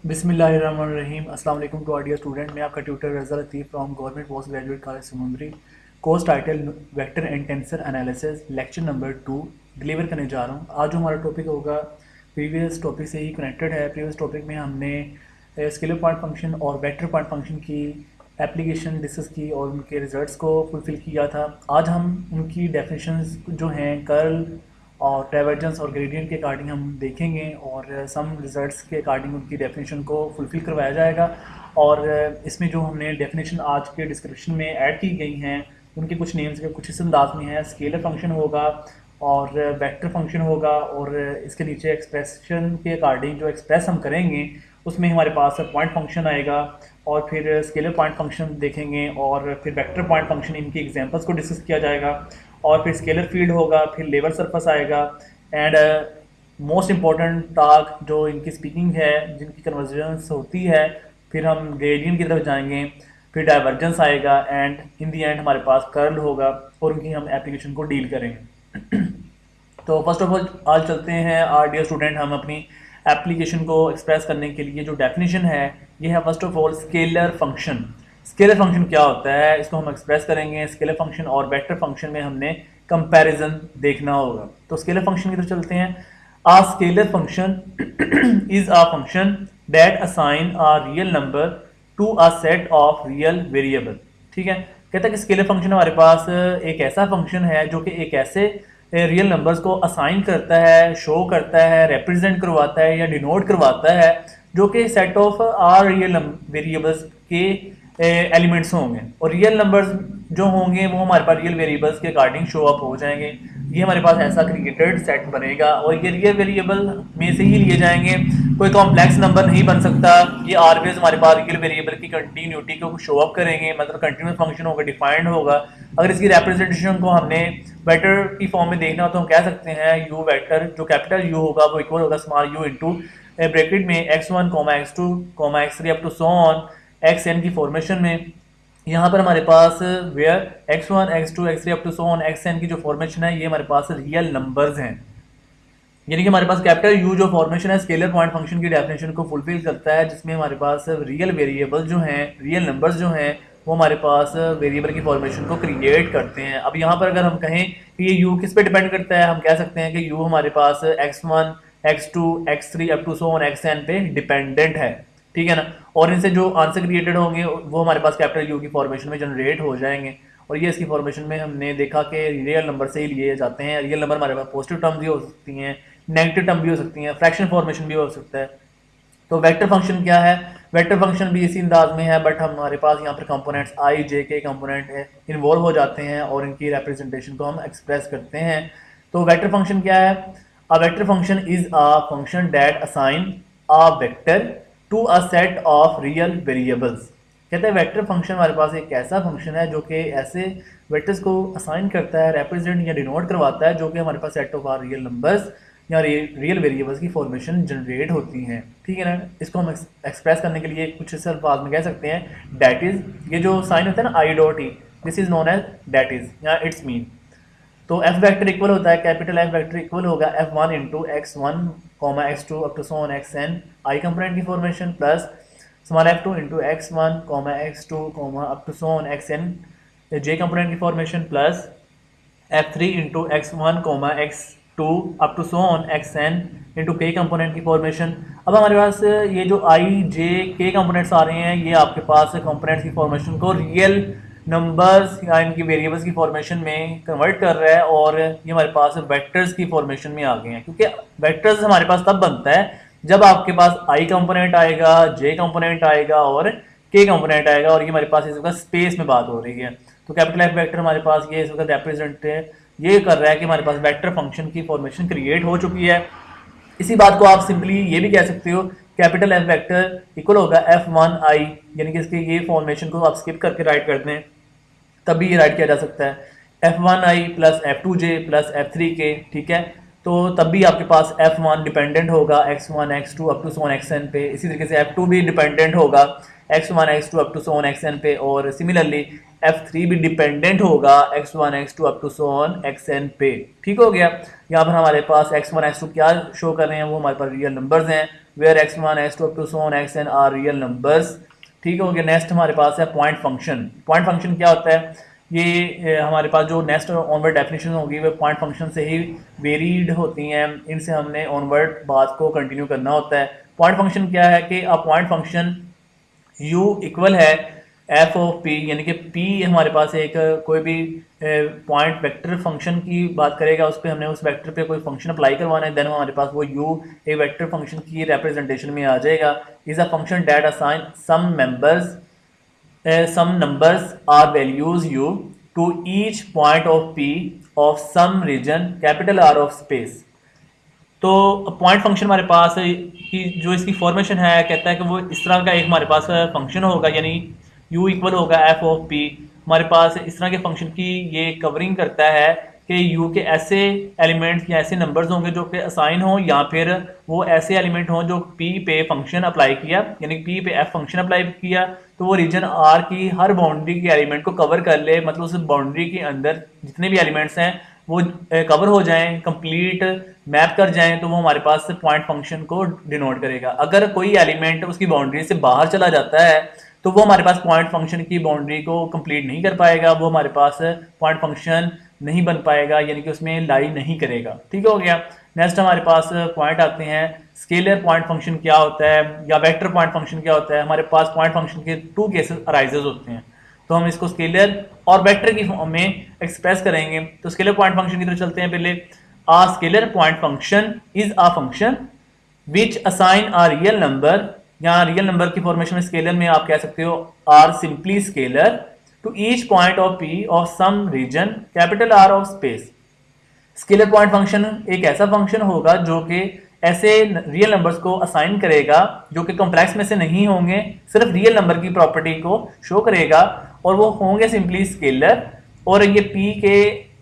बिस्मिल्लाहिर्रहमानिर्रहीम। अस्सलाम वालेकुम टू डियर स्टूडेंट। मैं आपका tutor Raza Latif from government post graduate college Samundri. Course title vector and tensor analysis, lecture number 2 deliver करने जा रहा हूँ। आज जो हमारा टॉपिक होगा प्रीवियस टॉपिक से ही कनेक्टेड है। प्रीवियस टॉपिक में हमने स्केलर पॉइंट फंक्शन और वेक्टर पॉइंट फंक्शन की एप्लीकेशन डिस्कस की और उनके रिजल्ट्स को फुलफ़िल किया था। आज हम उनकी डेफिनेशंस जो हैं कर्ल और डाइवर्जेंस और ग्रेडियंट के अकॉर्डिंग हम देखेंगे और सम रिजल्ट्स के अकॉर्डिंग उनकी डेफिनेशन को फुलफ़िल करवाया जाएगा। और इसमें जो हमने डेफिनेशन आज के डिस्क्रिप्शन में ऐड की गई हैं उनके कुछ नेम्स के कुछ इस अंदाज में है। स्केलर फंक्शन होगा और वेक्टर फंक्शन होगा और इसके नीचे एक्सप्रेशन के अकॉर्डिंग जो एक्सप्रेस हम करेंगे उसमें हमारे पास पॉइंट फंक्शन आएगा और फिर स्केलर पॉइंट फंक्शन देखेंगे और फिर वेक्टर पॉइंट फंक्शन, इनकी एग्जांपल्स को डिस्कस किया जाएगा और फिर स्केलर फील्ड होगा, फिर लेवल सरफेस आएगा एंड मोस्ट इम्पॉर्टेंट टास्क जो इनकी स्पीकिंग है, जिनकी कन्वर्जेंस होती है, फिर हम ग्रेडियंट की तरफ जाएंगे, फिर डाइवर्जेंस आएगा एंड इन दी एंड हमारे पास कर्ल होगा और उनकी हम एप्लीकेशन को डील करेंगे। तो फर्स्ट ऑफ ऑल आज चलते हैं आर डियर स्टूडेंट, हम अपनी एप्लीकेशन को एक्सप्रेस करने के लिए जो डेफिनेशन है ये है first of all scalar function. Scalar function क्या होता है इसको हम एक्सप्रेस करेंगे। स्केलर फंक्शन और वेक्टर फंक्शन में हमने कंपैरिजन देखना होगा। तो स्केलर फंक्शन की तरफ चलते हैं। A scalar function is a function that assign a real number to a set of real variable. ठीक है, कहता है कि स्केलर फंक्शन हमारे पास एक ऐसा फंक्शन है जो कि एक ऐसे रियल नंबर्स को असाइन करता है, शो करता है, रिप्रेजेंट करवाता है या डिनोट करवाता है जो कि set of R real variables के एलिमेंट्स होंगे और रियल नंबर्स जो होंगे वो हमारे पास रियल वेरिएबल्स के अकॉर्डिंग शो अप हो जाएंगे। ये हमारे पास ऐसा क्रिएटेड सेट बनेगा और ये रियल वेरिएबल में से ही लिए जाएंगे। कोई कॉम्प्लेक्स नंबर नहीं बन सकता। ये ऑलवेज हमारे पास रियल वेरिएबल की कंटिन्यूटी को शो अप करेंगे, मतलब कंटिन्यूस फंक्शन होगा, डिफाइंड होगा। अगर इसकी रिप्रेजेंटेशन को हमने वेक्टर की फॉर्म में देखना हो तो हम कह सकते हैं यू वेक्टर, जो कैपिटल यू होगा वो इक्वल होगा स्मॉल यू इंटू ब्रैकेट में x1, x2, x3 up to so on xn की फॉर्मेशन में। यहाँ पर हमारे पास where x1, x2, x3 up to so on xn की जो फॉर्मेशन है ये हमारे पास रियल नंबर्स हैं। यानी कि हमारे पास कैपिटल यू जो फॉर्मेशन है स्केलर पॉइंट फंक्शन की डेफिनेशन को फुलफिल करता है, जिसमें हमारे पास रियल वेरिएबल जो हैं, रियल नंबर्स जो हैं वो हमारे पास वेरिएबल की फॉर्मेशन को क्रिएट करते हैं। अब यहाँ पर अगर हम कहें कि ये यू किस पे डिपेंड करता है, हम कह सकते हैं कि यू हमारे पास x1, x2, x3 up to so on xn पे डिपेंडेंट है। ठीक है ना, और इनसे जो आंसर क्रिएटेड होंगे वो हमारे पास कैपिटल यू की फॉर्मेशन में जनरेट हो जाएंगे। और ये इसकी फॉर्मेशन में हमने देखा कि रियल नंबर से ही लिए जाते हैं। रियल नंबर हमारे पास पॉजिटिव टर्म भी हो सकती हैं, नेगेटिव टर्म भी हो सकती हैं, फ्रैक्शन फॉर्मेशन भी हो सकता है। तो वेक्टर फंक्शन क्या है? वेक्टर फंक्शन भी इसी अंदाज में है, बट हमारे पास यहाँ पर कंपोनेंट्स आई जे के कंपोनेंट है इन्वॉल्व हो जाते हैं और इनकी रिप्रेजेंटेशन को हम एक्सप्रेस करते हैं। तो वेक्टर फंक्शन क्या है? A vector function is a function that assign a vector to a set of real variables. कहते हैं वेक्टर फंक्शन हमारे पास एक ऐसा फंक्शन है जो कि ऐसे वेक्टर्स को असाइन करता है, रिप्रेजेंट या डिनोट करवाता है जो कि हमारे पास set of R real numbers या रियल वेरिएबल्स की फॉर्मेशन जनरेट होती हैं। ठीक है ना, इसको हम एक्सप्रेस करने के लिए कुछ इस अल्फाज में कह सकते हैं डैट इज। ये जो साइन होता है ना I dot E, this is known as that is या इट्स मीन। तो एफ वेक्टर इक्वल होता है, कैपिटल एफ वेक्टर इक्वल होगा f1 into x1, x2 up to so on xn I component की formation plus small f2 into x1, x2, up to so on xn J component की formation plus f3 into x1, x2 up to so on xn into के component की formation. अब हमारे पास ये जो आई जे के components आ रहे हैं ये आपके पास कंपोनेंट्स की फॉर्मेशन को रियल नंबर्स या इनकी वेरिएबल्स की फॉर्मेशन में कन्वर्ट कर रहा है और ये हमारे पास वेक्टर्स की फॉर्मेशन में आ गए हैं, क्योंकि वेक्टर्स हमारे पास तब बनता है जब आपके पास आई कंपोनेंट आएगा, जे कंपोनेंट आएगा और के कंपोनेंट आएगा और ये हमारे पास इस वक्त स्पेस में बात हो रही है। तो कैपिटल एफ वेक्टर हमारे पास ये इस वक्त रिप्रेजेंट ये कर रहा है कि हमारे पास वेक्टर फंक्शन की फॉर्मेशन क्रिएट हो चुकी है। इसी बात को आप सिंपली ये भी कह सकते हो कैपिटल एफ वेक्टर इक्वल होगा f1 आई, यानी कि इसके ये फॉर्मेशन को आप स्किप करके राइट कर दें तब भी ये राइट किया जा सकता है f1 आई प्लस f2 जे प्लस f3 के। ठीक है, तो तब भी आपके पास f1 डिपेंडेंट होगा x1, x2 up to Son xn पे। इसी तरीके से f2 भी डिपेंडेंट होगा x1, x2 up to Son xn पे और सिमिलरली f3 भी डिपेंडेंट होगा x1, x2 up to Son xn पे। ठीक हो गया। यहाँ पर हमारे पास x1, x2 क्या शो कर रहे हैं, वो हमारे पास रियल नंबर्स हैं where x1 x2 up to so on xn are real numbers. ठीक हो गया। नेक्स्ट हमारे पास है पॉइंट फंक्शन। पॉइंट फंक्शन क्या होता है? ये हमारे पास जो नेक्स्ट ऑनवर्ड डेफिनेशन होगी वो पॉइंट फंक्शन से ही वेरीड होती हैं, इनसे हमने ऑनवर्ड बात को कंटिन्यू करना होता है। पॉइंट फंक्शन क्या है कि a point function u equal है एफ ऑफ पी, यानी कि p हमारे पास एक कोई भी पॉइंट वेक्टर फंक्शन की बात करेगा, उस पर हमने उस वेक्टर पे कोई फंक्शन अप्लाई करवाना है, देन हमारे पास वो u एक वेक्टर फंक्शन की रिप्रेजेंटेशन में आ जाएगा। Is a function that assign some numbers are values u to each point of p of some region capital R of space। तो पॉइंट फंक्शन हमारे पास की जो इसकी फॉर्मेशन है, कहता है कि वो इस तरह का एक हमारे पास फंक्शन होगा, यानी u इक्वल होगा एफ ऑफ पी। हमारे पास इस तरह के फंक्शन की ये कवरिंग करता है कि u के ऐसे एलिमेंट्स या ऐसे नंबर्स होंगे जो कि असाइन हो, या फिर वो ऐसे एलिमेंट हों जो p पे फंक्शन अप्लाई किया, यानी p पे f फंक्शन अप्लाई किया तो वो रीजन r की हर बाउंड्री के एलिमेंट को कवर कर ले, मतलब उस बाउंड्री के अंदर जितने भी एलिमेंट्स हैं वो कवर हो जाएं, कंप्लीट मैप कर जाएं, तो वो हमारे पास पॉइंट फंक्शन को डिनोट करेगा। अगर कोई एलिमेंट उसकी बाउंड्री से बाहर चला जाता है तो वो हमारे पास पॉइंट फंक्शन की बाउंड्री को कंप्लीट नहीं कर पाएगा, वो हमारे पास पॉइंट फंक्शन नहीं बन पाएगा, यानी कि उसमें लाई नहीं करेगा। ठीक हो गया। नेक्स्ट हमारे पास पॉइंट आते हैं स्केलर पॉइंट फंक्शन क्या होता है या वेक्टर पॉइंट फंक्शन क्या होता है। हमारे पास पॉइंट फंक्शन के टू केसेस अराइजेज होते हैं, तो हम इसको स्केलर और वेक्टर की फॉर्म में एक्सप्रेस करेंगे। तो स्केलर पॉइंट फंक्शन की तरफ चलते हैं। पहले a scalar point function is a function which assign a real number, यहाँ रियल नंबर की फॉर्मेशन में स्केलर में आप कह सकते हो or simply scalar to each point of P of some region capital R of space. Scalar point function एक ऐसा फंक्शन होगा जो कि ऐसे रियल नंबर्स को असाइन करेगा जो कि कॉम्प्लेक्स में से नहीं होंगे, सिर्फ रियल नंबर की प्रॉपर्टी को शो करेगा, और वो होंगे सिंपली स्केलर, और ये p के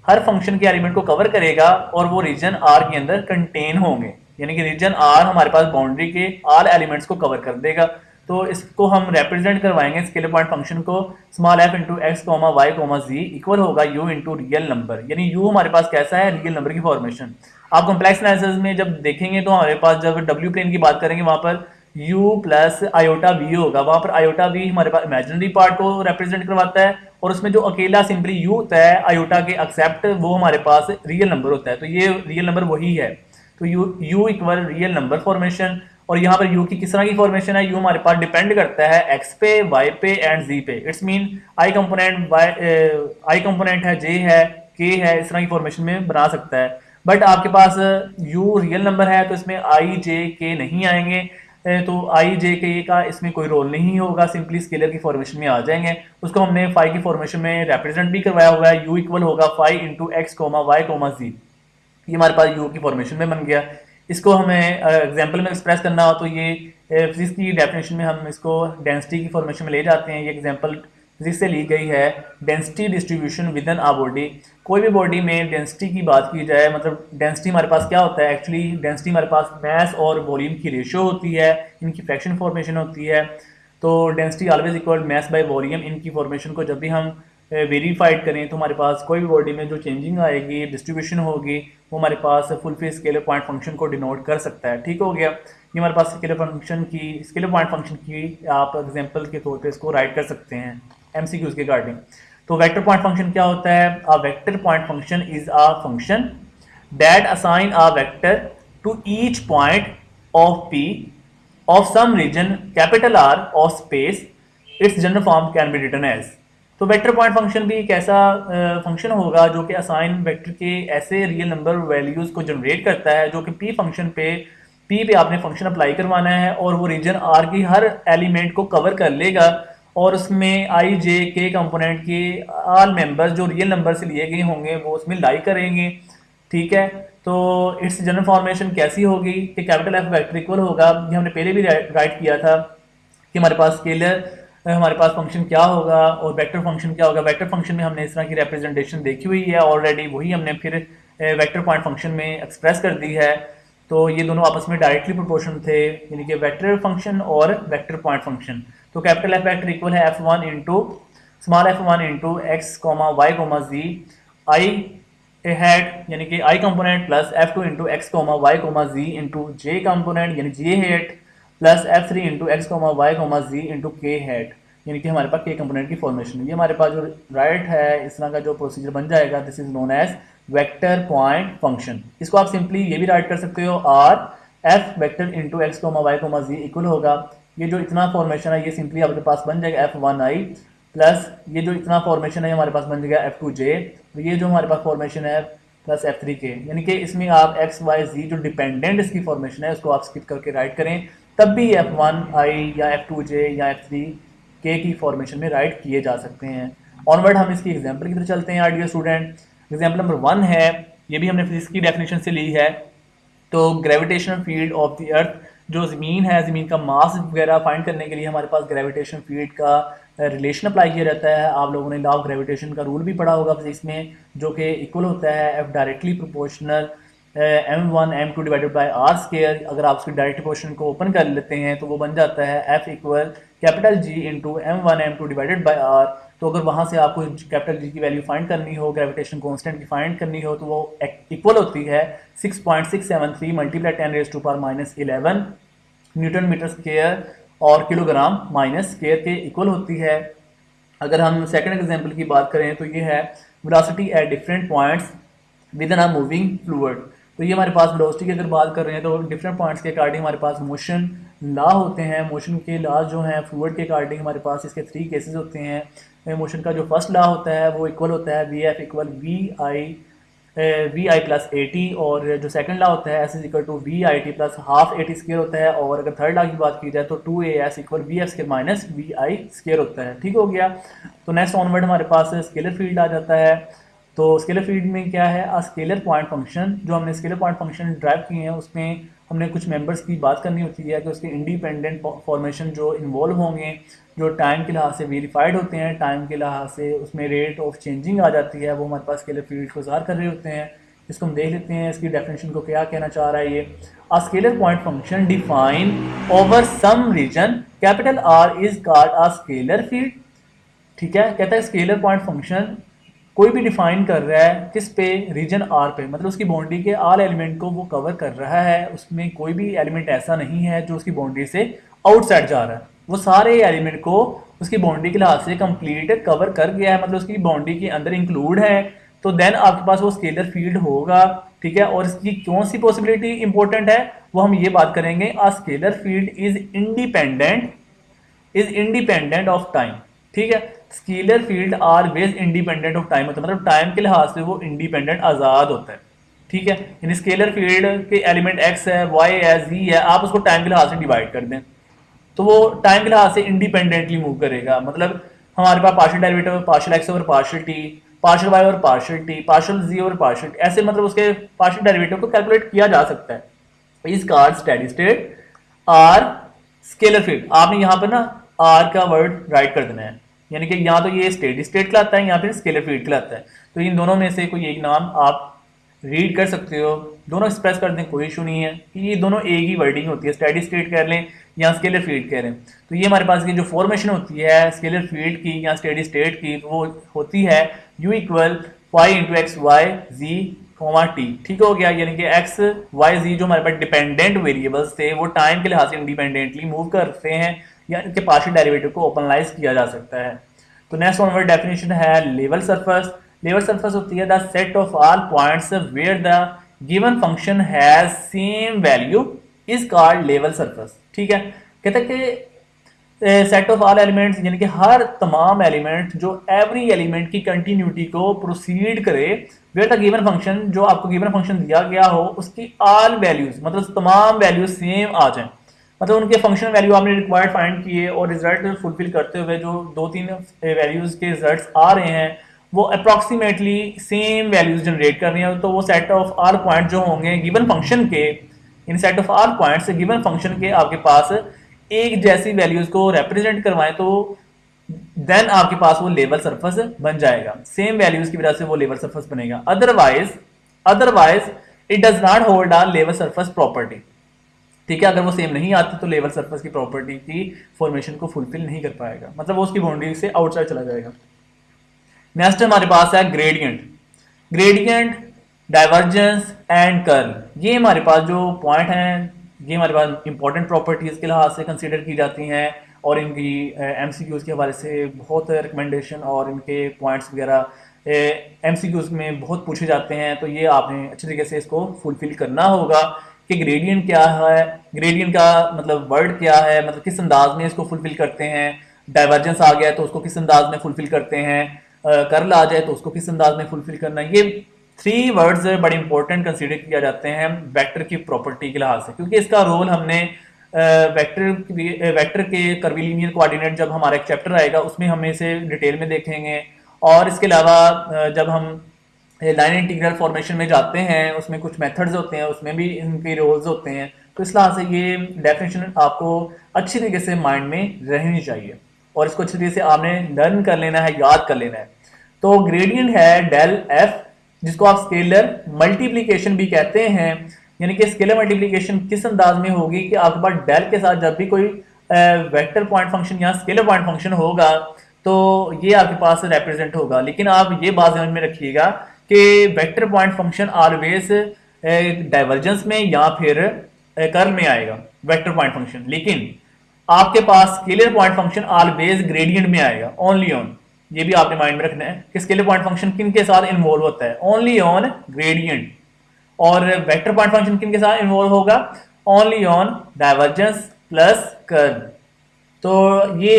हर फंक्शन के एलिमेंट को कवर करेगा और वो रीजन r के अंदर कंटेन होंगे, यानी कि रीजन r हमारे पास बाउंड्री के ऑल एलिमेंट्स को कवर कर देगा। तो इसको हम रिप्रेजेंट करवाएंगे स्केलर पॉइंट फंक्शन को small f into X comma Y comma Z equal होगा u इंटू रियल नंबर, यानी u हमारे पास कैसा है? रियल नंबर की फॉर्मेशन। आप कॉम्प्लेक्स एनालिसिस में जब देखेंगे तो हमारे पास जब w प्लेन की बात करेंगे वहां पर u प्लस आयोटा v होगा, वहां पर आयोटा v हमारे पास इमेजिनरी पार्ट को रिप्रेजेंट करवाता है, और उसमें जो अकेला सिंपली u होता है आयोटा के एक्सेप्ट वो हमारे पास रियल नंबर होता है, तो ये रियल नंबर वही है। तो u equal real number formation, और यहाँ पर u की किस तरह की फॉर्मेशन है? u हमारे पास डिपेंड करता है x पे, y पे एंड z पे। It's mean i component i component है, j है, k है, इस तरह की फॉर्मेशन में बना सकता है। बट आपके पास u रियल नंबर है तो इसमें i j k नहीं आएंगे, तो i j k का इसमें कोई रोल नहीं होगा, सिंपली स्केलर की फॉर्मेशन में आ जाएंगे। उसको हमने फाई की फॉर्मेशन में रिप्रेजेंट भी करवाया हुआ है, u इक्वल होगा phi into X comma Y comma Z, ये हमारे पास u की फॉर्मेशन में बन गया। इसको हमें एग्जांपल में एक्सप्रेस करना हो तो ये फिजिक्स की डेफिनेशन में हम इसको डेंसिटी की फॉर्मेशन में ले जाते हैं। ये एग्जांपल फिजिक्स से ली गई है, density distribution within a body. कोई भी बॉडी में डेंसिटी की बात की जाए, मतलब डेंसिटी हमारे पास क्या होता है? एक्चुअली डेंसिटी हमारे पास मैस और वॉल्यूम की रेशियो होती है, इनकी फ्रैक्शन फॉर्मेशन होती है। तो density always equal mass by volume, इनकी फॉर्मेशन को जब भी हम वेरीफाइड करें तो हमारे पास कोई भी बॉडी में जो चेंजिंग आएगी, डिस्ट्रीब्यूशन होगी, वो हमारे पास full phase scalar point function को डिनोट कर सकता है। ठीक हो गया। ये हमारे पास स्केलर पॉइंट फंक्शन की आप एग्जांपल के तौर पे इसको राइट कर सकते हैं एमसीक्यूज के रिगार्डिंग। तो वेक्टर पॉइंट फंक्शन क्या होता है? A vector point function is a function that assign a vector to each point of P of some region capital R of space. Its general form can be written as. तो vector point function भी एक ऐसा function होगा जो कि assign vector के ऐसे real number values को जनरेट करता है जो कि पी फंक्शन पे आपने फंक्शन अप्लाई करवाना है, और वो रीजन आर की हर एलिमेंट को कवर कर लेगा, और उसमें आई जे के कंपोनेंट के ऑल मेंबर्स जो रियल नंबर से लिए गए होंगे वो उसमें लाई करेंगे। ठीक है। तो इट्स जनरल फॉर्मेशन कैसी होगी कि कैपिटल एफ वेक्टर इक्वल होगा, ये हमने पहले भी राइट किया था कि हमारे पास स्केलर हमारे पास फंक्शन क्या होगा और वेक्टर फंक्शन क्या होगा। वेक्टर फंक्शन में हमने इस तरह की रिप्रेजेंटेशन देखी हुई है ऑलरेडी, वही हमने फिर वेक्टर पॉइंट फंक्शन में एक्सप्रेस कर दी है। तो ये दोनों आपस में डायरेक्टली प्रोपोर्शन थे, यानी कि वेक्टर फंक्शन और वेक्टर पॉइंट फंक्शन। तो कैपिटल एफ वेक्टर इक्वल है f1 into small f1 into X comma Y comma Z I hat, यानी कि I component plus f2 into X comma Y comma Z into J component यानी J hat plus F3 into X comma Y comma Z into K hat, यानी कि हमारे पास के component की formation है। ये हमारे पास जो राइट है इस तरह का जो प्रोसीजर बन जाएगा, this is known as vector point function. इसको आप सिंपली ये भी राइट कर सकते हो, R F vector into X comma Y comma Z equal होगा, ये जो इतना फॉर्मेशन है ये सिंपली आपके पास बन जाएगा एफ वन आई, प्लस ये जो इतना फॉर्मेशन है हमारे पास बन जाएगा एफ टू जे, तो ये जो हमारे पास फॉर्मेशन है प्लस एफ थ्री के, यानी कि इसमें आप एक्स वाई जी जो डिपेंडेंट इसकी फॉर्मेशन है उसको आप स्किप करके राइट करें, तब भी एफ वन आई या एफ टू जे या एफ थ्री के की फॉर्मेशन में राइट किए जा सकते हैं। ऑनवर्ड हम इसकी एग्जाम्पल की तरफ चलते हैं डियर स्टूडेंट। एग्जाम्पल नंबर 1 है, ये भी हमने फिजिक्स की डेफिनेशन से ली है। तो gravitational field of the earth, जो ज़मीन है, ज़मीन का मास वगैरह फाइंड करने के लिए हमारे पास ग्रेविटेशन फील्ड का रिलेशन अप्लाई किया जाता है। आप लोगों ने लॉ ऑफ ग्रेविटेशन का रूल भी पढ़ा होगा फिजिक्स में, जो कि इक्वल होता है F directly proportional m1 m2 divided by R square. अगर आप उसकी डायरेक्ट पोर्शन को ओपन कर लेते हैं तो वो बन जाता है f equal capital G into m1 m2 divided by R. तो अगर वहाँ से आपको कैपिटल G की वैल्यू फाइंड करनी हो, ग्रेविटेशन कांस्टेंट की फाइंड करनी हो, तो वो इक्वल होती है 6.673 मल्टीप्लाई 10⁻⁻11 न्यूटन मीटर स्क्वायर और किलोग्राम माइनस स्क्वायर के इक्वल होती है। अगर हम सेकंड एग्जांपल की बात करें तो ये है velocity at different points with in a moving fluid. तो ये हमारे पास वेलोसिटी की अगर बात कर रहे हैं तो डिफरेंट पॉइंट्स के अकॉर्डिंग हमारे पास मोशन लॉ होते हैं। मोशन के लॉ जो हैं फ्लूइड के अकॉर्डिंग हमारे पास इसके 3 केसेस होते हैं। मोशन का जो फर्स्ट लॉ होता है वो इक्वल होता है V F equal V I plus A T, और जो सेकंड लॉ होता है S is equal to V I T plus half A T square होता है। और अगर थर्ड लॉ की बात की जाए तो 2as equal V F square minus V I square होता है। ठीक हो गया। तो नेक्स्ट ऑनवर्ड हमारे पास स्केलर फील्ड आ जाता है। तो स्केलर फील्ड में क्या है, अ स्केलर पॉइंट फंक्शन। जो हमने स्केलर पॉइंट फंक्शन ड्राइव किए हैं उसमें हमने कुछ मेंबर्स की बात करनी होती है कि उसके इंडिपेंडेंट फॉर्मेशन जो इन्वॉल्व होंगे, जो टाइम के लिहाज से वेरीफाइड होते हैं, टाइम के लिहाज से उसमें रेट ऑफ चेंजिंग आ जाती है, वो हमारे पास स्केलर फील्ड को ज़ाहिर कर रहे होते हैं। इसको हम देख लेते हैं इसकी डेफिनेशन को क्या कहना चाह रहा है ये। A scalar point function define over some region capital R is called a scalar field. ठीक है, कहता है स्केलर पॉइंट फंक्शन कोई भी डिफाइन कर रहा है किस पे, रीजन आर पे, मतलब उसकी बाउंड्री के आल एलिमेंट को वो कवर कर रहा है। उसमें कोई भी एलिमेंट ऐसा नहीं है जो उसकी बाउंड्री से आउटसाइड जा रहा है, वो सारे एलिमेंट को उसकी बाउंड्री के लिहाज से कंप्लीट कवर कर गया है, मतलब उसकी बाउंड्री के अंदर इंक्लूड है। तो देन आपके पास वो स्केलर फील्ड होगा। ठीक है, और इसकी कौन सी पॉसिबिलिटी इंपॉर्टेंट है वो हम ये बात करेंगे। A scalar field is independent of time. ठीक है, scalar field always independent of time होता है, मतलब टाइम के लिहाज से वो इंडिपेंडेंट आज़ाद होता है। ठीक है, यानी स्केलर फील्ड के एलिमेंट एक्स है, वाई है, जी है, आप उसको टाइम के लिहाज से डिवाइड कर दें तो वो टाइम के लिहाज से इंडिपेंडेंटली मूव करेगा। मतलब हमारे पास partial derivative partial x over partial t, partial y over partial t, partial z over partial t, ऐसे मतलब उसके पार्शियल डेरिवेटिव को कैलकुलेट किया जा सकता है। Is called steady state or scalar field. आपने यहाँ पर ना आर का वर्ड राइट कर देना है, यानी कि यहाँ तो ये स्टेडी स्टेट कहलाता है, यहाँ पे स्केलर फील्ड कहलाता है। तो इन दोनों में से कोई एक नाम आप रीड कर सकते हो, दोनों एक्सप्रेस कर दें, कोई इशू नहीं है कि ये दोनों एक ही वर्डिंग होती है, स्टेडी स्टेट कह लें या स्केलर फील्ड कह लें। तो ये हमारे पास की जो फॉर्मेशन होती है स्केलर फील्ड की या स्टेडी स्टेट की, तो वो होती है u equal y into x y z comma t. ठीक हो गया, यानी कि एक्स वाई जी जो हमारे पास डिपेंडेंट वेरिएबल्स थे वो टाइम के लिहाज से इंडिपेंडेंटली मूव करते हैं, या इनके पार्शियल डेरिवेटिव को ओपनलाइज किया जा सकता है। तो नेक्स्ट ऑनवर्ड डेफिनेशन है लेवल सरफेस। लेवल सरफेस होती है the set of all points where the given function has same value is called level surface. ठीक है, कहते हैं कि सेट ऑफ ऑल एलिमेंट्स, यानी कि हर तमाम एलिमेंट जो एवरी एलिमेंट की कंटिन्यूटी को प्रोसीड करे, वेयर द गिवन फंक्शन, जो आपको गिवन फंक्शन दिया गया हो उसकी ऑल वैल्यूज, मतलब तमाम वैल्यूज सेम आ जाएं, मतलब उनके फंक्शन वैल्यू आपने रिक्वायर्ड फाइंड किए और रिजल्ट फुलफिल करते हुए जो 2-3 वैल्यूज के रिजल्ट्स आ रहे हैं वो अप्रॉक्सीमेटली सेम वैल्यूज जनरेट कर रही हैं, तो वो सेट ऑफ ऑल पॉइंट जो होंगे गिवन फंक्शन के, इन set of all points given function के आपके पास एक जैसी वैल्यूज को रिप्रेजेंट करवाएं तो देन आपके पास वो लेवल सरफेस बन जाएगा। सेम वैल्यूज की वजह से वो लेवल सरफेस बनेगा। Otherwise it does not hold a level surface property. ठीक है, अगर वो सेम नहीं आती तो लेवल सरफेस की प्रॉपर्टी की फॉर्मेशन को फुलफिल नहीं कर पाएगा, मतलब वो उसकी बाउंड्री से आउटसाइड चला जाएगा। नेक्स्ट हमारे पास है ग्रेडियंट, डाइवर्जेंस एंड कर्ल। ये हमारे पास जो पॉइंट हैं ये हमारे पास इंपॉर्टेंट प्रॉपर्टीज़ के लिहाज से कंसीडर की जाती हैं और इनकी एमसीक्यूज़ के हवाले से बहुत रिकमेंडेशन और इनके पॉइंट्स वगैरह एमसीक्यूज़ में बहुत पूछे जाते हैं। तो ये आपने अच्छे तरीके से इसको फुलफिल करना होगा कि ग्रेडियंट क्या है, ग्रेडियंट का मतलब वर्ड क्या है, मतलब किस अंदाज में इसको फुलफिल करते हैं। डाइवर्जेंस आ गया तो उसको किस अंदाज में फुलफिल करते हैं, कर्ल आ जाए तो उसको किस अंदाज में फुलफिल करना है। ये 3 वर्ड्स बड़े इंपॉर्टेंट कंसीडर किया जाते हैं वेक्टर की प्रॉपर्टी के लिहाज से, क्योंकि इसका रोल हमने वेक्टर के कर्वीलिनियर कोऑर्डिनेट जब हमारा एक चैप्टर आएगा उसमें हम इसे डिटेल में देखेंगे। और इसके अलावा जब हम लाइन इंटीग्रल फॉर्मेशन में जाते हैं उसमें कुछ मेथड्स होते हैं, उसमें भी इनके रोल्स होते हैं। तो इस लिहाज से ये डेफिनेशन आपको अच्छी तरीके से माइंड में रहनी चाहिए और इसको अच्छी तरीके से आपने लर्न कर लेना है, याद कर लेना है। तो ग्रेडियंट है डेल एफ, जिसको आप स्केलर मल्टीप्लीकेशन भी कहते हैं। यानी कि स्केलर मल्टीप्लीकेशन किस अंदाज में होगी कि आपके पास डेल के साथ जब भी कोई वेक्टर पॉइंट फंक्शन या स्केलर पॉइंट फंक्शन होगा तो ये आपके पास रिप्रेजेंट होगा। लेकिन आप ये बात ध्यान में रखिएगा कि vector point function always divergence में या फिर कर्ल में आएगा वेक्टर पॉइंट फंक्शन, लेकिन आपके पास scalar point function always gradient में आएगा ओनली ऑन। ये भी आपने माइंड में रखना है कि स्केलर पॉइंट फंक्शन किन के साथ इन्वॉल्व होता है, ओनली ऑन ग्रेडियंट। और वेक्टर पॉइंट फंक्शन किन के साथ इन्वॉल्व होगा, only on divergence plus curl. तो ये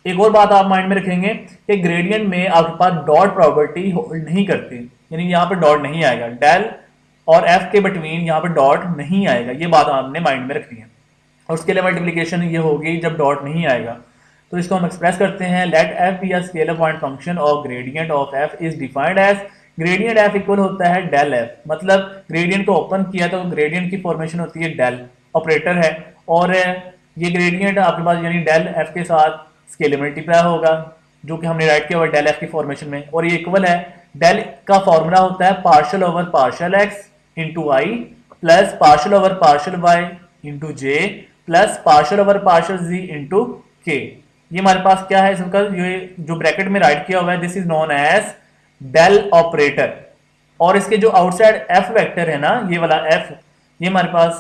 एक और बात आप माइंड में रखेंगे कि ग्रेडियंट में आपके पास डॉट प्रॉपर्टी होल्ड नहीं करती, यानी यहाँ पर डॉट नहीं आएगा, डेल और एफ के बिटवीन यहाँ पर डॉट नहीं आएगा। ये बात आपने माइंड में रखनी है। और स्केलर मल्टीप्लिकेशन ये होगी जब डॉट नहीं आएगा। तो इसको हम एक्सप्रेस करते हैं, let F be a scalar point function of gradient of F is defined as gradient F equal होता है डेल एफ। मतलब ग्रेडियंट को ओपन किया तो ग्रेडियंट की फॉर्मेशन होती है डेल, ऑपरेटर है, और ये ग्रेडियंट आपके पास यानी डेल एफ के साथ स्केलर मल्टीप्लाई होगा जो कि हमने राइट किया हुआ डेल एफ की फॉर्मेशन में, और ये इक्वल है डेल का फॉर्मूला होता है partial over partial x into i plus partial over partial y into j plus partial over partial z into k. ये हमारे पास क्या है, इसका ये जो ब्रैकेट में राइट किया हुआ है this is known as del operator. और इसके जो आउटसाइड एफ वेक्टर है ना, ये वाला एफ, ये हमारे पास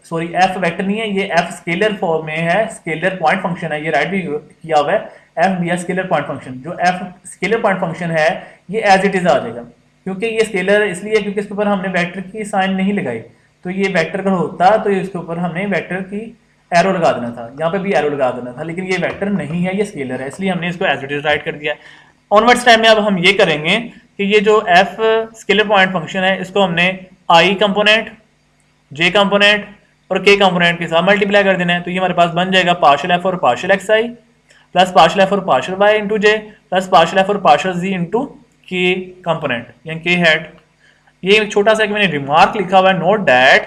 सॉरी एफ वेक्टर नहीं है, ये एफ स्केलर फॉर्म में है, स्केलर पॉइंट फंक्शन है, ये राइट भी किया हुआ है F be scalar point function. जो एफ स्केलर पॉइंट फंक्शन है ये एज इट इज आ जाएगा, क्योंकि ये स्केलर इसलिए क्योंकि इसके ऊपर हमने वेक्टर की साइन नहीं लगाई। तो ये वेक्टर अगर होता तो इसके ऊपर हमने वेक्टर की एरो लगा देना था, यहाँ पे भी एरो लगा देना था, लेकिन ये वेक्टर नहीं है, ये स्केलर है, इसलिए हमने इसको एज इट इज राइट कर दिया। ऑनवर्ड्स टाइम में अब हम ये करेंगे कि ये जो एफ स्केलर पॉइंट फंक्शन है इसको हमने आई कंपोनेंट, जे कंपोनेंट और के कंपोनेंट के साथ मल्टीप्लाई कर देना है। तो ये हमारे पास बन जाएगा पार्शियल एफ और partial x i plus partial F और partial y into j plus partial F और पार्शियल जी इंटू के कंपोनेंट यानी के हेड। ये एक छोटा सा मैंने रिमार्क लिखा हुआ है, नोट दैट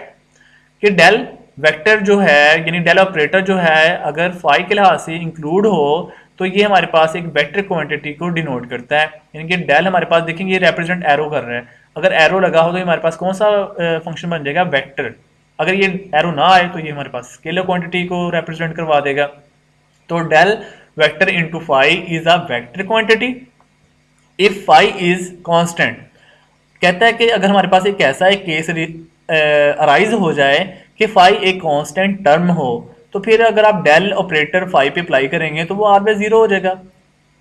कि डेल वेक्टर जो है यानी डेल ऑपरेटर जो है अगर फाई के लिहाज से इंक्लूड हो तो ये हमारे पास एक वेक्टर क्वांटिटी को डिनोट करता है। यानी कि डेल हमारे पास देखेंगे ये रिप्रेजेंट एरो कर रहा है, अगर एरो लगा हो तो हमारे पास कौन सा फंक्शन बन जाएगा, वेक्टर। अगर ये एरो ना आए तो ये हमारे पास स्केलर क्वांटिटी को रिप्रेजेंट करवा देगा। तो del vector into phi is a vector quantity if phi is constant. कहता है कि अगर हमारे पास एक ऐसा एक केस अराइज हो जाए कि फाई एक कांस्टेंट टर्म हो तो फिर अगर आप डेल ऑपरेटर फाई पे अप्लाई करेंगे तो वो ऑलवेज जीरो हो जाएगा।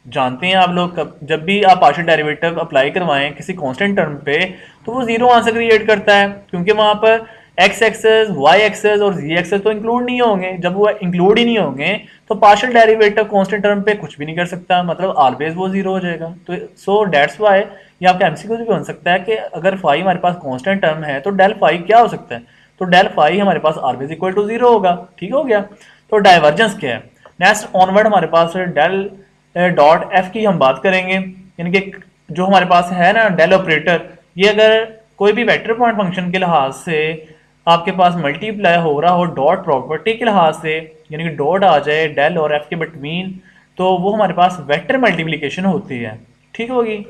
जानते हैं आप लोग जब भी आप पार्शियल डेरिवेटिव अप्लाई करवाएं किसी कांस्टेंट टर्म पे तो वो जीरो आंसर क्रिएट करता है, क्योंकि वहां पर एक्स एक्सेस वाई एक्सेस और जी एक्सेस तो इंक्लूड नहीं होंगे। जब वो इंक्लूड ही नहीं होंगे तो पार्शियल डेरिवेटिव कांस्टेंट टर्म पे कुछ भी नहीं कर सकता, मतलब ऑलवेज वो जीरो हो जाएगा। तो सो डेट्स वाई ये आपका एमसीक्यू भी बन सकता है कि अगर फाई हमारे पास कांस्टेंट टर्म है तो डेल फाई क्या हो सकता है, तो डेल फाई हमारे पास ऑलवेज इक्वल टू जीरो होगा। ठीक हो गया। तो डाइवर्जेंस क्या है, नेक्स्ट ऑनवर्ड हमारे पास डेल डॉट एफ की हम बात करेंगे। यानी कि जो हमारे पास है ना डेल ऑपरेटर, ये अगर कोई भी वेक्टर पॉइंट फंक्शन के लिहाज से आपके पास मल्टीप्लाई हो रहा हो डॉट प्रॉपर्टी के लिहाज से, यानी कि डॉट आ जाए डेल और एफ के बिटवीन, तो वो हमारे पास वेक्टर मल्टीप्लिकेशन होती है। ठीक होगी।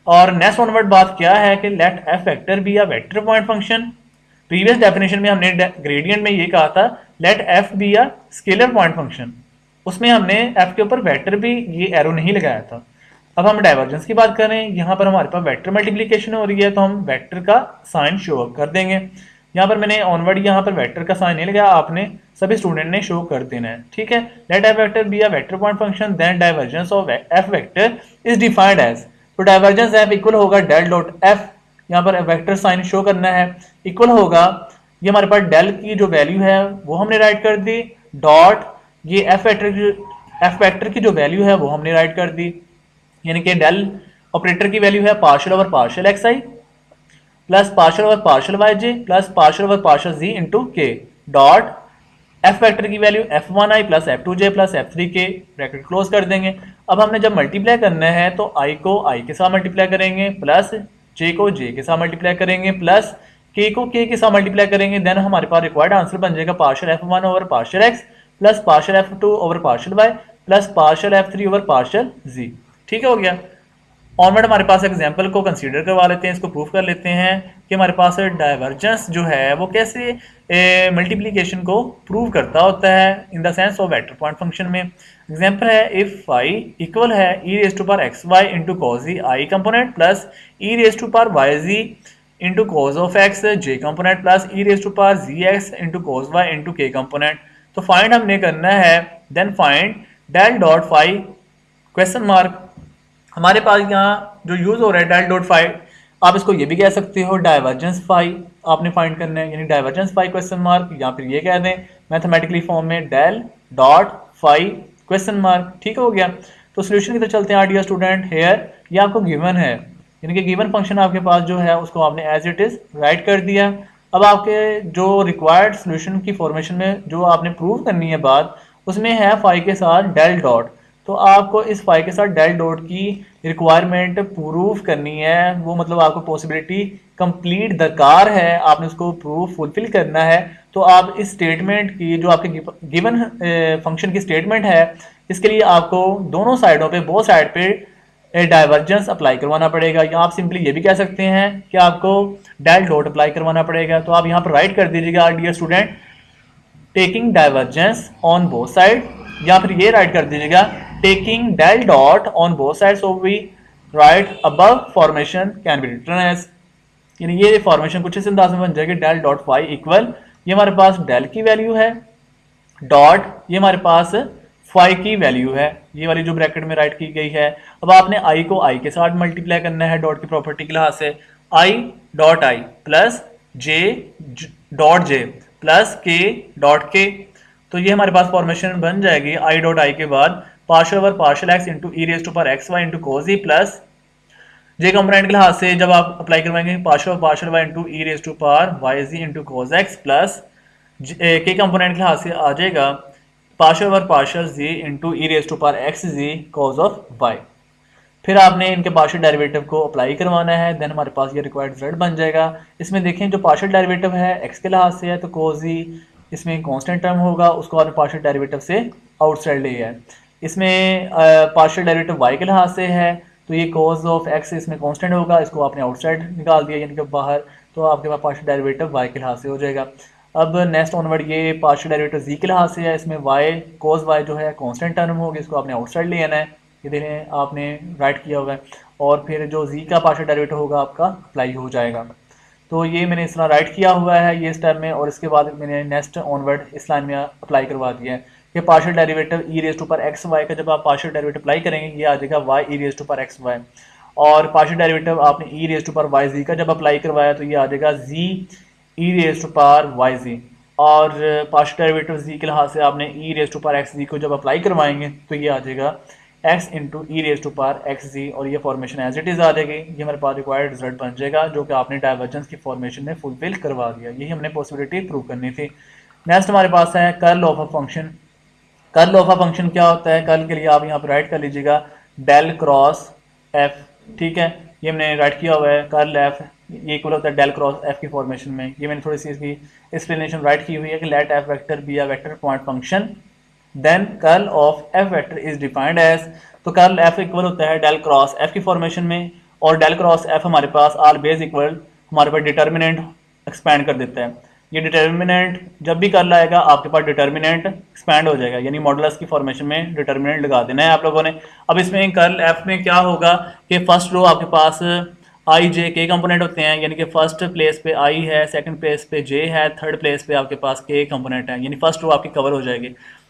और नेक्स्ट ऑनवर्ड बात क्या है कि let F vector be a vector point function. Previous definition में हमने ग्रेडियंट में ये कहा था let F be a scalar point function, उसमें हमने एफ के ऊपर वेक्टर भी ये एरो नहीं लगाया था। अब हम डाइवर्जेंस की बात करें, यहाँ पर हमारे पास वेक्टर मल्टीप्लिकेशन हो रही है तो हम वेक्टर का साइन शो कर देंगे। यहाँ पर मैंने ऑनवर्ड यहाँ पर वेक्टर का साइन नहीं लगाया, आपने सभी स्टूडेंट ने शो कर देना है, ठीक है। Let F vector be a vector point function then divergence of F vector is defined as, तो डाइवर्जेंस एफ इक्वल होगा डेल डॉट एफ, यहाँ पर वेक्टर साइन शो करना है, इक्वल होगा, ये हमारे पास डेल की जो वैल्यू है वो हमने राइट कर दी, डॉट ये एफ वेक्टर की जो वैल्यू है वो हमने राइट कर दी, यानी कि डेल ऑपरेटर की वैल्यू है partial over partial x i plus partial over partial y j plus partial over partial z into k, dot f vector की value f one i plus f two j plus f three k, bracket close कर देंगे। अब हमने जब multiply करना है तो आई को आई के साथ मल्टीप्लाई करेंगे, प्लस जे को जे के साथ मल्टीप्लाई करेंगे, प्लस के को के साथ मल्टीप्लाई करेंगे, देन हमारे पास रिक्वायर्ड आंसर बन जाएगा partial f one over partial x plus partial f two over partial y plus partial f three over partial z, ठीक है, हो गया। ऑनवर्ड हमारे पास एग्जाम्पल को कंसीडर करवा लेते हैं, इसको प्रूफ कर लेते हैं कि हमारे पास डाइवर्जेंस जो है वो कैसे मल्टीप्लिकेशन को प्रूव करता होता है in the sense of vector point function में। एग्जाम्पल है इफ आई इक्वल है e raise to power x y into cos e i component plus e raise to power y z into cos of x j component plus e raise to power z x into cos y into के component. तो find हमने करना है, then find del dot phi question mark, हमारे पास यहाँ जो use हो रहा है डेल डॉट फाई, आप इसको ये भी कह सकते हो डाइवर्जेंस फाई आपने फाइंड करना है, यानी डाइवर्जेंस फाई क्वेश्चन मार्क, या फिर ये कह दें मैथमेटिकली फॉर्म में del dot phi question mark, ठीक हो गया। तो सोल्यूशन की तरफ चलते हैं डियर स्टूडेंट, हेयर ये आपको गिवन है, यानी कि गिवन फंक्शन आपके पास जो है उसको आपने एज इट इज राइट कर दिया। अब आपके जो रिक्वायर्ड सोल्यूशन की फॉर्मेशन में जो आपने प्रूव करनी है बात, उसमें है फाई के साथ डेल डॉट, तो आपको इस फाई के साथ डेल डॉट की रिक्वायरमेंट प्रूफ करनी है, वो मतलब आपको पॉसिबिलिटी कंप्लीट दरकार है, आपने उसको प्रूफ फुलफिल करना है। तो आप इस स्टेटमेंट की जो आपके गिवन फंक्शन की स्टेटमेंट है, इसके लिए आपको दोनों साइडों पे, बोथ साइड पे डाइवर्जेंस अप्लाई करवाना पड़ेगा, या आप सिंपली ये भी कह सकते हैं कि आपको डेल डॉट अप्लाई करवाना पड़ेगा। तो आप यहाँ पर राइट कर दीजिएगा dear student taking divergence on both side, या फिर ये राइट कर दीजिएगा taking del dot on both side, so we write above formation can be written as, यानी ये फॉर्मेशन कुछ इस अंदाज में बन जाएगी डेल डॉट फाई इक्वल, ये हमारे पास डेल की वैल्यू है, डॉट ये हमारे पास फाई की वैल्यू है, ये वाली जो ब्रैकेट में राइट की गई है। अब आपने आई को आई के साथ मल्टीप्लाई करना है डॉट की प्रॉपर्टी के लिहाज से, I dot I plus J dot J plus के डॉट के, तो ये हमारे पास फॉर्मेशन बन जाएगी आई डॉट आई के बाद partial over partial x into e raise to power x y into cos e plus j component के लिहाज से जब आप अप्लाई करवाएंगे partial over partial y into e raise to power y z into cos x plus k component के लिहाज से आ जाएगा partial over partial z into e raise to power x z cos of y. फिर आपने इनके partial derivative को apply करवाना है, देन हमारे पास ये रिक्वायर्ड रिजल्ट बन जाएगा। इसमें देखें जो पार्शियल डेरिवेटिव है एक्स के लिहाज से है, तो कोज ई इसमें कांस्टेंट टर्म होगा, उसको आपने पार्शियल डेरिवेटिव से आउटसाइड लिया है। इसमें पार्शियल डेरिवेटिव वाई के लिहाज से है, तो ये कोज ऑफ एक्स इसमें कांस्टेंट होगा, इसको आपने आउटसाइड निकाल दिया यानी कि बाहर, तो आपके पास पार्शियल डेरिवेटिव वाई के लिहाज से हो जाएगा। अब नेक्स्ट ऑनवर्ड ये पार्शियल डेरिवेटिव जी के लिहाज से है, इसमें वाई कोज वाई जो है कांस्टेंट टर्म होगी, इसको आपने आउटसाइड ले आना है, ये देखें आपने राइट किया हुआ है, और फिर जो जी का पार्शियल डेरिवेटिव होगा आपका अप्लाई हो जाएगा। तो ये मैंने इस तरह राइट किया हुआ है ये स्टेप में, और इसके बाद मैंने नेक्स्ट ऑनवर्ड इस लाइन में अप्लाई करवा दिया है कि partial derivative e raise to पर एक्स वाई का जब आप पार्शियल डेरिवेटिव अप्लाई करेंगे ये आ जाएगा वाई ई रेज टू पर एक्स वाई, और पार्शियल डेरिवेटिव आपने ई रेज टू पर वाई जी का जब अप्लाई करवाया तो ये आ जाएगा जी ई रेज टू पर वाई जी, और पार्शियल डेरिवेटिव जी के लिहाज से आपने ई रेज टू पर एक्स जी को जब अप्लाई करवाएंगे तो ये आ जाएगा x into e raise to power x z, और ये फॉर्मेशन एज इट इज आ जाएगी, ये हमारे पास रिक्वायर्ड रिजल्ट बन जाएगा जो कि आपने डाइवर्जेंस की फॉर्मेशन में फुलफिल करवा दिया। यही हमने पॉसिबिलिटी प्रूव करनी थी। नेक्स्ट हमारे पास है curl of a function. Curl of a function क्या होता है, कर्ल के लिए आप यहाँ पर राइट कर लीजिएगा डेल क्रॉस एफ, ठीक है, ये हमने राइट किया हुआ है कर्ल एफ ये इक्वल होता है डेल क्रॉस एफ की फॉर्मेशन में। ये मैंने थोड़ी सी इसकी एक्सप्लेनेशन राइट की हुई है कि let F vector be a vector point function then curl of F vector is defined as, तो कर्ल एफ इक्वल होता है डेल क्रॉस एफ की फॉर्मेशन में, और डेल क्रॉस एफ हमारे पास आर बेस इक्वल हमारे पास डिटर्मिनेंट एक्सपैंड कर देता है। ये डिटर्मिनेंट जब भी कर्ल आएगा आपके पास डिटर्मिनेंट एक्सपैंड हो जाएगा, यानी मॉडुलस की फॉर्मेशन में डिटर्मिनेंट लगा देना है आप लोगों ने। अब इसमें कर्ल एफ में क्या होगा कि फर्स्ट रो आपके पास आई जे के कंपोनेंट होते हैं, यानी कि फर्स्ट प्लेस पे आई है, सेकंड प्लेस पे जे है, थर्ड प्लेस पे आपके पास के कंपोनेंट है, यानी फर्स्ट रो आपकी कवर हो जाएगी।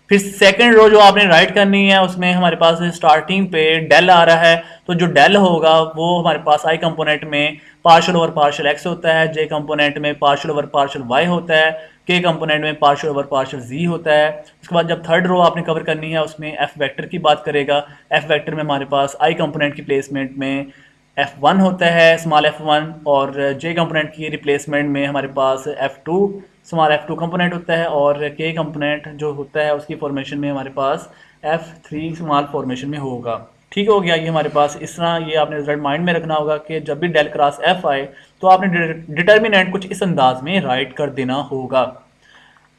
फिर सेकंड रो जो आपने राइट करनी है उसमें हमारे पास स्टार्टिंग पे डेल आ रहा है, तो जो डेल होगा वो हमारे पास आई कंपोनेंट में पार्शियल ओवर पार्शियल एक्स होता है, जे कंपोनेंट में पार्शियल ओवर पार्शियल वाई होता है, के कंपोनेंट में पार्शियल ओवर पार्शियल जी होता है। उसके बाद जब थर्ड रो आपने कवर करनी है उसमें एफ वेक्टर की बात करेगा। एफ वेक्टर में हमारे पास आई कंपोनेंट की प्लेसमेंट में F1 होता है, स्मॉल F1, और जे कंपोनेंट की रिप्लेसमेंट में हमारे पास F2, स्मॉल F2 कंपोनेंट होता है, और के कंपोनेंट जो होता है उसकी फॉर्मेशन में हमारे पास F3 स्मॉल फॉर्मेशन में होगा। ठीक हो गया ये हमारे पास। इस तरह ये आपने रिजल्ट माइंड में रखना होगा कि जब भी डेल क्रॉस F आए तो आपने डिटर्मिनेंट कुछ इस अंदाज में राइट कर देना होगा।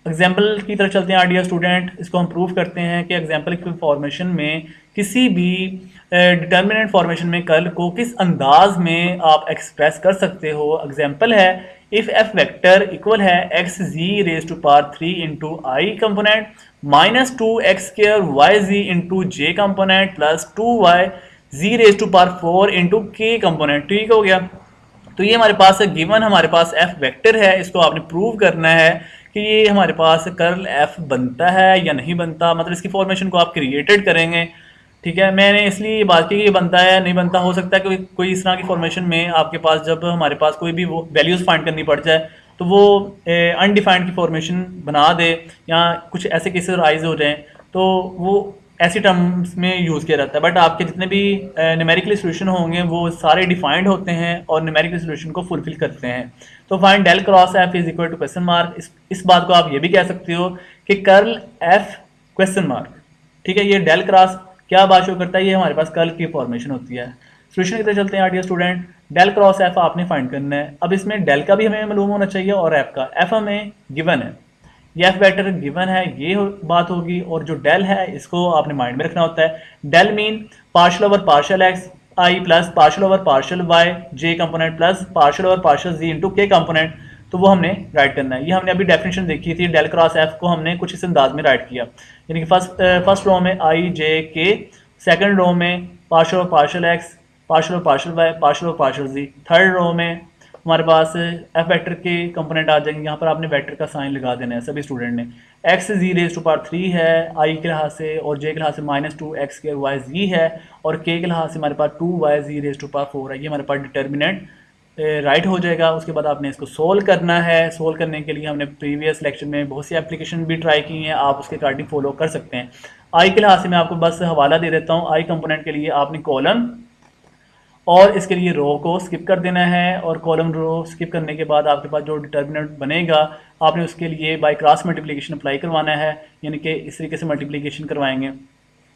एग्जाम्पल की तरफ चलते हैं डियर स्टूडेंट। इसको हम प्रूव करते हैं कि एग्जाम्पल की फॉर्मेशन में किसी भी डिटर्मिनेंट फॉर्मेशन में कर्ल को किस अंदाज में आप एक्सप्रेस कर सकते हो। एग्जाम्पल है, इफ एफ वेक्टर इक्वल है x z raise to power 3 into i component minus 2x² y z into J component plus 2y z raise to power 4 into के कंपोनेंट। ठीक हो गया। तो ये हमारे पास गिवन हमारे पास एफ वेक्टर है, इसको आपने प्रूव करना है कि ये हमारे पास कर्ल एफ बनता है या नहीं बनता, मतलब इसकी फॉर्मेशन को आप क्रिएटेड करेंगे। ठीक है, मैंने इसलिए ये बात की कि ये बनता है नहीं बनता। हो सकता है कि कोई इस तरह की फॉर्मेशन में आपके पास जब हमारे पास कोई भी वो वैल्यूज़ फाइंड करनी पड़ जाए तो वो अनडिफाइंड की फॉर्मेशन बना दे, या कुछ ऐसे केसेस राइज हो जाएं तो वो ऐसी टर्म्स में यूज़ किया जाता है। बट आपके जितने भी न्यूमेरिकल सोल्यूशन होंगे वो सारे डिफाइंड होते हैं और न्यूमेरिकल सोल्यूशन को फुलफिल करते हैं। तो find del cross F is equal to question mark. इस बात को आप ये भी कह सकते हो कि कर्ल एफ क्वेश्चन मार्क। ठीक है, ये डेल क्रॉस क्या बात शो करता है, ये हमारे पास कर्ल की फॉर्मेशन होती है। सोल्यूशन की तरफ चलते हैं dear student. Del cross F आपने फाइंड करना है। अब इसमें डेल का भी हमें मालूम होना चाहिए और एफ का। एफ हमें गिवन है, ये एफ वेक्टर गिवन है, ये बात होगी। और जो डेल है इसको आपने माइंड में रखना होता है। Del mean partial over partial x i plus partial over partial y j component plus partial over partial z into के कंपोनेंट, तो वो हमने राइट करना है। ये हमने अभी डेफिनेशन देखी थी, डेल क्रॉस एफ को हमने कुछ इस अंदाज में राइट किया, यानी कि फर्स्ट रो में आई जे के, सेकंड रो में partial over partial x, partial over partial y, partial over partial z, third row में हमारे पास एफ वेक्टर के कंपोनेंट आ जाएंगे। यहाँ पर आपने वेक्टर का साइन लगा देना है सभी स्टूडेंट ने। X z raise to power 3 है आई के लिहाज से, और जे के लिहाज से -2x² वाई जी है, और के लिहाज से हमारे पास 2y z raise to power 4 है। ये हमारे पास डिटर्मिनेंट राइट हो जाएगा। उसके बाद आपने इसको सोल्व करना है। सोल्व करने के लिए हमने प्रीवियस लेक्चर में बहुत सी एप्लीकेशन भी ट्राई की हैं, आप उसके अकॉर्डिंग फॉलो कर सकते हैं। आई के लिहाज से मैं आपको बस हवाला दे देता हूँ। आई कंपोनेंट के लिए आपने कॉलम और इसके लिए रो को स्किप कर देना है, और कॉलम रो स्किप करने के बाद आपके पास जो डिटर्मिनेंट बनेगा आपने उसके लिए बाय क्रॉस मल्टीप्लिकेशन अप्लाई करवाना है, यानी कि इस तरीके से मल्टीप्लिकेशन करवाएंगे।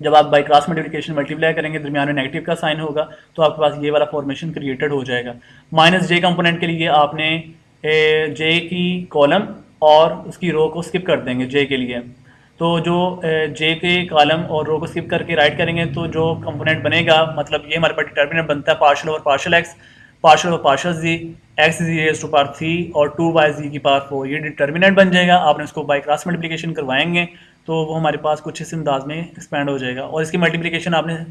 जब आप बाय क्रॉस मल्टीप्लिकेशन मल्टीप्लाई करेंगे दरमियान में नेगेटिव का साइन होगा, तो आपके पास ये वाला फॉर्मेशन क्रिएटेड हो जाएगा। माइनस जे कंपोनेंट के लिए आपने जे की कॉलम और उसकी रो को स्किप कर देंगे जे के लिए। तो जो जे के कॉलम और रो को स्किप करके राइट करेंगे तो जो कंपोनेंट बनेगा, मतलब ये हमारे पास डिटर्मिनेंट बनता है partial over partial x, partial over partial z, x z raise to power 3 और 2y जी की पावर 4, ये डिटर्मिनेंट बन जाएगा। आपने उसको बाय क्रॉस मल्टीप्लिकेशन करवाएंगे तो वो हमारे पास कुछ इस अंदाज में एक्सपैंड हो जाएगा। और इसकी मल्टीप्लिकेशन आपने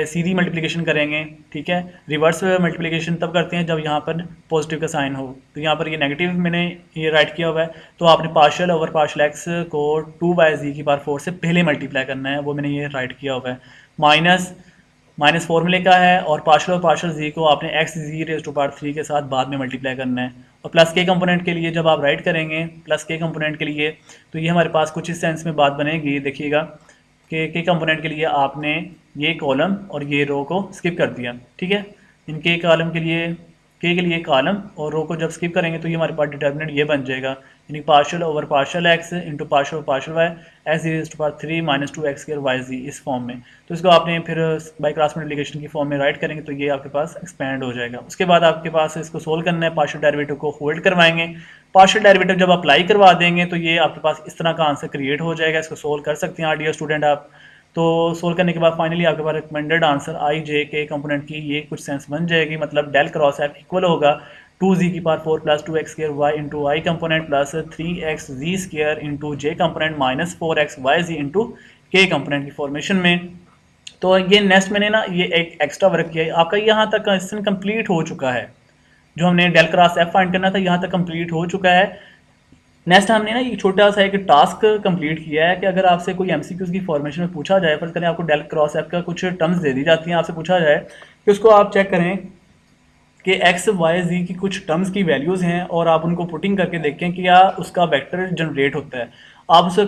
सीधी मल्टीप्लिकेशन करेंगे। ठीक है, रिवर्स मल्टीप्लिकेशन तब करते हैं जब यहाँ पर पॉजिटिव का साइन हो। तो यहाँ पर ये नेगेटिव मैंने ये राइट किया हुआ है, तो आपने पार्शियल ओवर पार्शियल एक्स को 2y जी की पावर 4 से पहले मल्टीप्लाई करना है, वो मैंने ये राइट किया हुआ है। माइनस फॉर्मूले का है, और पार्शियल और पार्शियल जी को आपने x z raise to power 3 के साथ बाद में मल्टीप्लाई करना है। और प्लस के कंपोनेंट के लिए जब आप राइट करेंगे प्लस के कंपोनेंट के लिए, तो ये हमारे पास कुछ इस सेंस में बात बनेगी। देखिएगा कि के कंपोनेंट के लिए आपने ये कॉलम और ये रो को स्किप कर दिया। ठीक है, इनके कॉलम के लिए के लिए कॉलम और रो को जब स्किप करेंगे तो ये हमारे पास डिटर्मिनेंट ये बन जाएगा, यानी partial over partial x into partial over partial y x raise to power 3 minus 2x² y z, इस फॉर्म में। तो इसको आपने फिर बाय क्रॉस मल्टीप्लिकेशन की फॉर्म में राइट करेंगे तो ये आपके पास एक्सपैंड हो जाएगा। उसके बाद आपके पास इसको सोल्व करना है, पार्शियल डेरिवेटिव को होल्ड करवाएंगे। पार्शियल डेरिवेटिव जब अप्लाई करवा देंगे तो ये आपके पास इस तरह का आंसर क्रिएट हो जाएगा। इसको सोल्व कर सकते हैं डियर स्टूडेंट आप। तो सोल्व करने के बाद फाइनली आपके पास रिकमेंडेड आंसर आई जे के कंपोनेंट की ये कुछ सेंस बन जाएगी, मतलब डेल क्रॉस एफ इक्वल होगा 2z की power 4 plus 2x² y into i component plus 3xz² into J component minus 4x yz into के कंपोनेंट की फॉर्मेशन में। तो ये नेक्स्ट मैंने ना ये एक एक्स्ट्रा वर्क किया है आपका, यहाँ तक क्वेश्चन कंप्लीट हो चुका है। जो हमने डेल क्रॉस एफ फाइंड करना था यहाँ तक कंप्लीट हो चुका है। नेक्स्ट हमने ना ये छोटा सा एक टास्क कंप्लीट किया है कि अगर आपसे कोई एमसीक्यूज की फॉर्मेशन में पूछा जाए, फर्ज करें आपको डेल क्रॉस एफ का कुछ टर्म्स दे दी जाती हैं, आपसे पूछा जाए कि उसको आप चेक करें कि एक्स वाई जी की कुछ टर्म्स की वैल्यूज़ हैं और आप उनको पुटिंग करके देखें कि क्या उसका वेक्टर जनरेट होता है। आप उस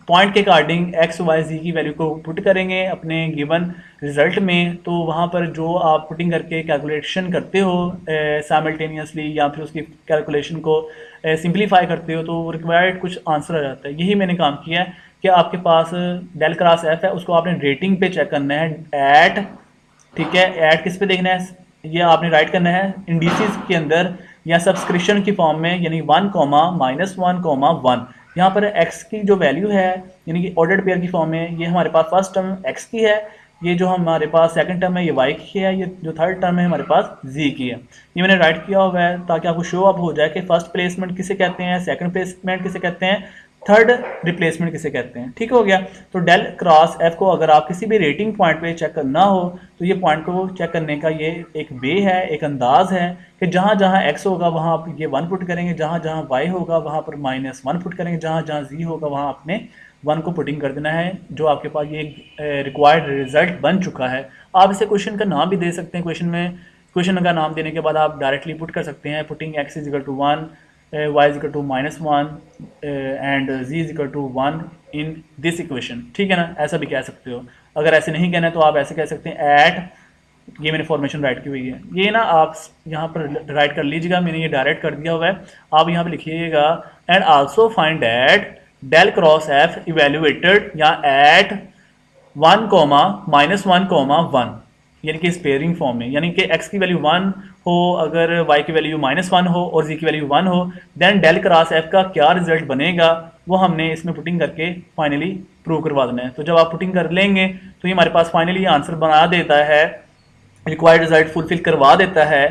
पॉइंट के अकॉर्डिंग एक्स वाई जी की वैल्यू को पुट करेंगे अपने गिवन रिजल्ट में, तो वहाँ पर जो आप पुटिंग करके कैलकुलेशन करते हो साइमल्टेनियसली या फिर उसकी कैलकुलेशन को सिंप्लीफाई करते हो, तो रिक्वायर्ड कुछ आंसर आ जाता है। यही मैंने काम किया है कि आपके पास डेल क्रॉस एफ है, उसको आपने रेटिंग पे चेक करना है एट, ठीक है, ऐड किस पे देखना है, ये आपने राइट करना है इंडिसेस के अंदर या सब्सक्रिप्शन की फॉर्म में, यानी 1, -1, 1। यहाँ पर x की जो वैल्यू है यानी कि ऑर्डर्ड पेयर की फॉर्म में, ये हमारे पास फर्स्ट टर्म x की है, ये जो हमारे पास सेकंड टर्म है ये y की है, ये जो थर्ड टर्म है हमारे पास z की है। ये मैंने राइट किया हुआ है ताकि आपको शो अप हो जाए कि फर्स्ट प्लेसमेंट किसे कहते हैं, सेकंड प्लेसमेंट किसे कहते हैं, थर्ड रिप्लेसमेंट किसे कहते हैं। ठीक हो गया। तो डेल क्रॉस एफ को अगर आप किसी भी रेटिंग पॉइंट पे चेक करना हो तो ये पॉइंट को चेक करने का ये एक वे है, एक अंदाज है कि जहाँ जहाँ एक्स होगा वहाँ आप ये 1 पुट करेंगे, जहाँ जहाँ वाई होगा वहाँ पर -1 पुट करेंगे, जहाँ जहाँ जी होगा वहाँ आपने 1 को पुटिंग कर देना है। जो आपके पास ये रिक्वायर्ड रिजल्ट बन चुका है। आप इसे क्वेश्चन का नाम भी दे सकते हैं, क्वेश्चन का नाम देने के बाद आप डायरेक्टली पुट कर सकते हैं putting x is equal to 1, y is equal to -1 and z is equal to 1 in this equation. ठीक है ना, ऐसा भी कह सकते हो। अगर ऐसे नहीं कहना है तो आप ऐसे कह सकते हैं एट, ये मैंने फॉर्मेशन राइट की हुई है, ये ना आप यहाँ पर राइट कर लीजिएगा, मैंने ये डायरेक्ट कर दिया हुआ है। आप यहाँ पे लिखिएगा and also find at del cross F evaluated या एट 1, -1, 1, यानी कि स्पेयरिंग फॉर्म में, यानी कि x की वैल्यू 1 हो, अगर y की वैल्यू -1 हो और z की वैल्यू 1 हो, देन डेल क्रॉस f का क्या रिजल्ट बनेगा वो हमने इसमें पुटिंग करके फाइनली प्रूव करवा देना है। तो जब आप पुटिंग कर लेंगे तो ये हमारे पास फाइनली आंसर बना देता है, रिक्वायर्ड रिजल्ट फुलफिल करवा देता है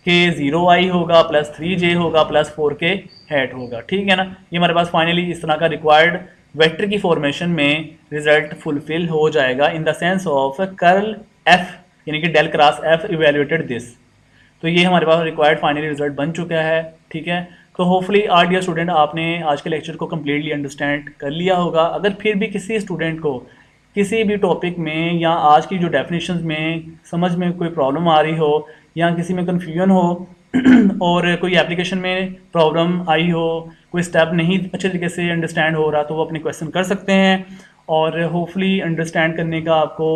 कि 0y होगा प्लस 3j होगा प्लस 4k हैट होगा। ठीक है ना, ये हमारे पास फाइनली इस तरह का रिक्वायर्ड वेक्टर की फॉर्मेशन में रिजल्ट फुलफिल हो जाएगा in the sense of curl f, यानी कि del cross F evaluated this. तो ये हमारे पास रिक्वायर्ड फाइनली रिजल्ट बन चुका है। ठीक है, तो होपफुली आल डियर स्टूडेंट आपने आज के लेक्चर को कम्प्लीटली अंडरस्टैंड कर लिया होगा। अगर फिर भी किसी स्टूडेंट को किसी भी टॉपिक में या आज की जो डेफिनेशंस में समझ में कोई प्रॉब्लम आ रही हो या किसी में कन्फ्यूजन हो और कोई एप्लीकेशन में प्रॉब्लम आई हो, कोई स्टेप नहीं अच्छे तरीके से अंडरस्टैंड हो रहा, तो वो अपने क्वेश्चन कर सकते हैं। और होपफुली अंडरस्टैंड करने का आपको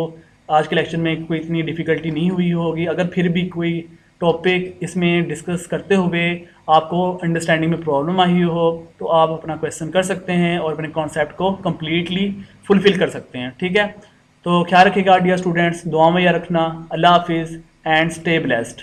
आज के लेक्चर में कोई इतनी डिफ़िकल्टी नहीं हुई होगी। अगर फिर भी कोई टॉपिक इसमें डिस्कस करते हुए आपको अंडरस्टैंडिंग में प्रॉब्लम आई हो तो आप अपना क्वेश्चन कर सकते हैं और अपने कॉन्सेप्ट को कम्प्लीटली फुलफ़िल कर सकते हैं। ठीक है, तो ख्याल रखिएगा डियर स्टूडेंट्स, दुआ में याद रखना। अल्लाह हाफिज़ एंड स्टे ब्लेस्ड।